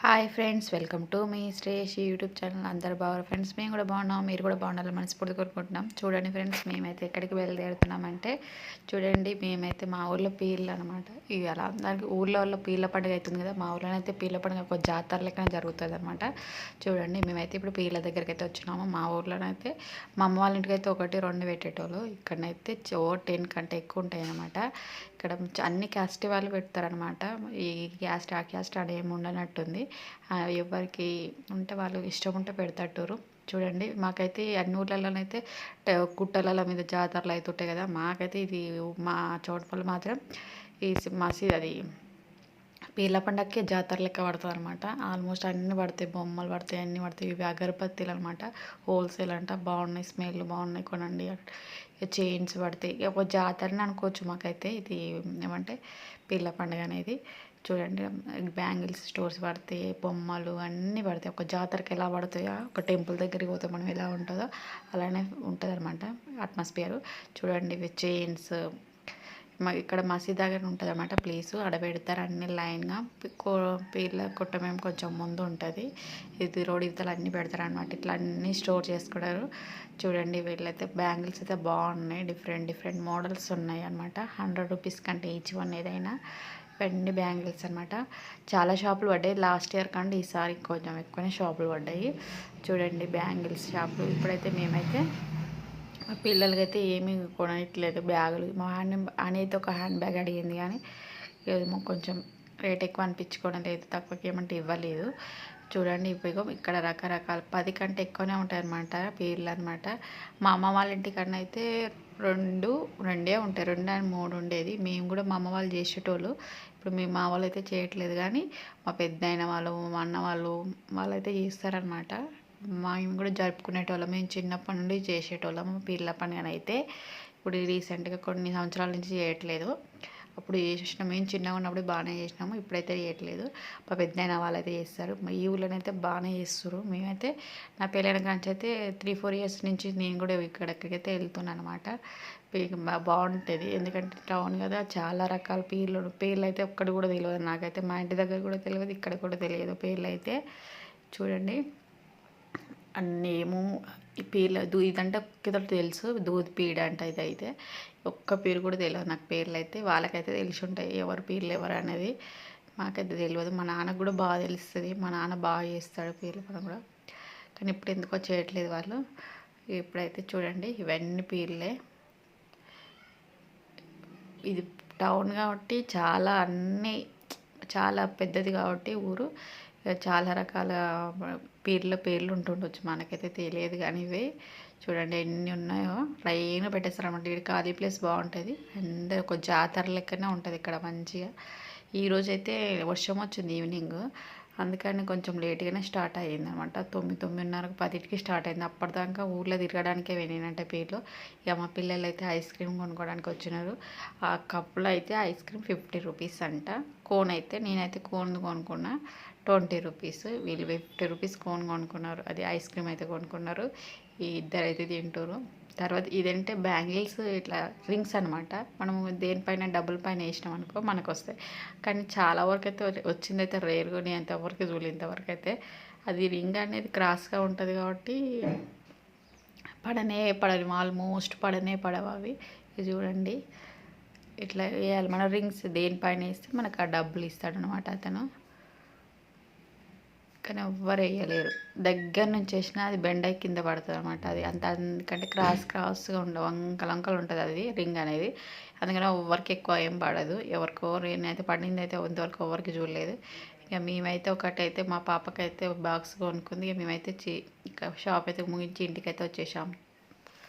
Hi friends, welcome to me Shresh YouTube channel. అందరు బాగున్నారు friends. మేము కూడా బాగున్నాం, మీరు కూడా బాగుండాలని మనస్ఫూర్తి కోరుకుంటున్నాం. చూడండి ఫ్రెండ్స్, మేమైతే ఎక్కడికి బయలుదేరుతున్నామంటే చూడండి, మేమైతే మా ఊళ్ళో పీర్లు అనమాట. ఇవి అలా అందరికి ఊళ్ళో పీర్ల పండుగ అవుతుంది కదా, మా ఊళ్ళోనైతే పీర్ల పండుగ ఒక జాతర లెక్కన జరుగుతుంది అనమాట. చూడండి, మేమైతే ఇప్పుడు పీర్ల దగ్గరికి అయితే వచ్చినాము. మా ఊర్లోనైతే మా అమ్మ వాళ్ళ ఇంటికి అయితే 1-2 పెట్టేటోళ్ళు. ఇక్కడనైతే 10 కంటే ఎక్కువ ఉంటాయి అనమాట. ఇక్కడ అన్ని క్యాస్ట్ వాళ్ళు పెడతారనమాట. ఈ క్యాస్ట్ ఆ క్యాస్ట్ అని ఏమి ఉండనట్టుంది. ఎవరికి ఉంటే వాళ్ళు ఇష్టం ఉంటే పెడతారు. చూడండి, మాకైతే అన్ని ఊర్లలోనైతే గుట్టల మీద జాతరలు అవుతుంటాయి కదా, మాకైతే ఇది మా చోటుపల్లి మాత్రం ఈ మసీద్ అది పీర్ల పండగకి జాతర లెక్క పడుతుంది అనమాట. ఆల్మోస్ట్ అన్నీ పడతాయి, బొమ్మలు పడతాయి, అన్నీ పడతాయి. ఇవి అగరబత్తీలు అనమాట, హోల్సేల్ అంట. బాగున్నాయి, స్మెల్ బాగున్నాయి, కొనండి. చైన్స్ పడతాయి. ఒక జాతరని అనుకోవచ్చు. మాకైతే ఇది ఏమంటే పీర్ల పండుగ అనేది. చూడండి, బ్యాంగిల్స్ స్టోర్స్ పడతాయి, బొమ్మలు అన్నీ పడతాయి. ఒక జాతరకి ఎలా పడతాయో, ఒక టెంపుల్ దగ్గరికి పోతే మనం ఎలా ఉంటుందో అలానే ఉంటుంది అనమాట అట్మాస్ఫియర్. చూడండి, ఇవి చైన్స్ ఇక్కడ మసీద్ దగ్గర ఉంటుంది అన్నమాట ప్లేసు. ఆడ పెడతారు అన్ని లైన్గా. పీర్ల కొట్టమేమో కొంచెం ముందు ఉంటుంది. ఇది రోడ్ ఇవతలు అన్నీ పెడతారు అనమాట. ఇట్లా అన్నీ స్టోర్ చేసుకుంటారు. చూడండి, వీళ్ళైతే బ్యాంగిల్స్ అయితే బాగున్నాయి. డిఫరెంట్ మోడల్స్ ఉన్నాయి అనమాట. 100 రూపీస్ కంటే ఈచ్ వన్ ఏదైనా. ఇవన్నీ బ్యాంగిల్స్ అనమాట. చాలా షాపులు పడ్డాయి లాస్ట్ ఇయర్ కంటే ఈసారి కొంచెం ఎక్కువనే షాపులు పడ్డాయి. చూడండి, బ్యాంగిల్స్ షాపులు. ఇప్పుడైతే మేమైతే మా పిల్లలకైతే ఏమీ కొనట్లేదు బ్యాగులు. మా అని అయితే ఒక హ్యాండ్ బ్యాగ్ అడిగింది, కానీ ఏమో కొంచెం రేట్ ఎక్కువ అనిపించుకోవడం లేదు, తక్కువకి ఏమంటే ఇవ్వలేదు. చూడండి, ఇప్పుడు ఇక్కడ రకరకాల 10 కంటే ఎక్కువనే ఉంటాయి అన్నమాట పీర్లు అనమాట. మా అమ్మ వాళ్ళ ఇంటికన్నా అయితే రెండే ఉంటాయి, 2 and 3 ఉండేది. మేము కూడా మా అమ్మ వాళ్ళు చేసేటోళ్ళు. ఇప్పుడు మా వాళ్ళు అయితే చేయట్లేదు, కానీ మా పెద్దయిన వాళ్ళు, మా అన్న వాళ్ళైతే చేస్తారనమాట. మేము కూడా జరుపుకునేటోళ్ళం. మేము చిన్నప్పటి నుండి చేసేటోళ్ళం పీర్ల పండుగనైతే. ఇప్పుడు రీసెంట్గా కొన్ని సంవత్సరాల నుంచి చేయట్లేదు. అప్పుడు చేసినాం, మేము చిన్నగా ఉన్నప్పుడు బాగానే చేసినాము. ఇప్పుడైతే చేయట్లేదు. మా పెద్దయిన వాళ్ళైతే చేస్తారు. మా ఈ ఊళ్ళోనైతే బాగానే చేస్తారు. మేమైతే నా పెళ్ళైన కాంచి అయితే 3-4 ఇయర్స్ నుంచి నేను కూడా ఇక్కడికైతే వెళ్తున్నాను అనమాట. బాగుంటుంది, ఎందుకంటే టౌన్ కదా, చాలా రకాల పేర్లు అయితే ఒక్కటి కూడా తెలియదు నాకైతే. మా ఇంటి దగ్గర కూడా తెలియదు, ఇక్కడ కూడా తెలియదు పేర్లు అయితే. చూడండి, అన్నేమో ఈ పీర్ల ఇదంటే ఒక్కటి తెలుసు, దూద్ పీడ అంట. ఇదైతే ఒక్క పేరు కూడా తెలియదు నాకు. పేర్లు అయితే వాళ్ళకైతే తెలిసి ఉంటాయి, ఎవరు పీర్లు ఎవరు అనేది. మాకైతే తెలియదు. మా నాన్నకు కూడా బాగా తెలుస్తుంది. మా నాన్న బాగా చేస్తాడు పీర్ల పని కూడా, కానీ ఇప్పుడు ఎందుకో చేయట్లేదు వాళ్ళు. ఇప్పుడైతే చూడండి, ఇవన్నీ పీర్లే. ఇది టౌన్ కాబట్టి చాలా పెద్దది కాబట్టి ఊరు, చాలా రకాల పేర్లు ఉంటుండొచ్చు, మనకైతే తెలియదు. కానీ ఇవి చూడండి ఎన్ని ఉన్నాయో లైన్గా పెట్టేస్తారు అనమాట. ఇక్కడ ఖాళీ ప్లేస్ బాగుంటుంది, అందరు ఒక జాతర లెక్కనే ఉంటుంది ఇక్కడ మంచిగా. ఈరోజు అయితే వర్షం వచ్చింది ఈవినింగ్, అందుకని కొంచెం లేట్గానే స్టార్ట్ అయ్యింది అనమాట. 9-9:30 10కి స్టార్ట్ అయింది. అప్పటిదాకా ఊళ్ళో తిరగడానికే వెళ్ళినంటే పీర్లు. ఇక మా పిల్లలు అయితే ఐస్ క్రీమ్ కొనుక్కోవడానికి వచ్చినారు. ఆ కప్పులో అయితే ఐస్ క్రీమ్ 50 రూపీస్ అంట. కోన్ అయితే నేనైతే కోన్ కొనుక్కున్నా 20 రూపీస్. వీళ్ళు 50 రూపీస్ కోన్ కొనుక్కున్నారు. అది ఐస్ క్రీమ్ అయితే కొనుక్కున్నారు. ఈ ఇద్దరు అయితే తింటారు. తర్వాత ఇదంటే బ్యాంగిల్స్, ఇట్లా రింగ్స్ అనమాట. మనము దేనిపైన డబ్బుల పైన వేసినాం అనుకో మనకు వస్తాయి. కానీ చాలా వరకు అయితే వచ్చిందైతే రేర్గా, నేను అంతవరకు చూడలేదు ఇంతవరకు అయితే. అది రింగ్ అనేది క్రాస్గా ఉంటుంది కాబట్టి పడని ఆల్మోస్ట్ పడవు అవి. ఇది చూడండి, ఇట్లా వేయాలి మన రింగ్స్. దేనిపైన వేస్తే మనకు ఆ డబ్బులు ఇస్తాడనమాట అతను, కానీ ఎవ్వరు వేయలేరు. దగ్గర నుంచి వేసినా అది బెండై కింద పడుతుంది అనమాట. అది అందుకంటే క్రాస్గా ఉండవు, వంకలు ఉంటుంది అది రింగ్ అనేది. అందుకని ఎవరికి ఎక్కువ ఏం పడదు. ఎవరికో నేనైతే పడింది అయితే ఇంతవరకు ఎవరికి చూడలేదు. ఇక మేమైతే ఒకటైతే మా పాపకైతే బాక్స్ కొనుక్కుంది. ఇక మేమైతే ఇక షాప్ అయితే ముగించి ఇంటికైతే వచ్చేసాం.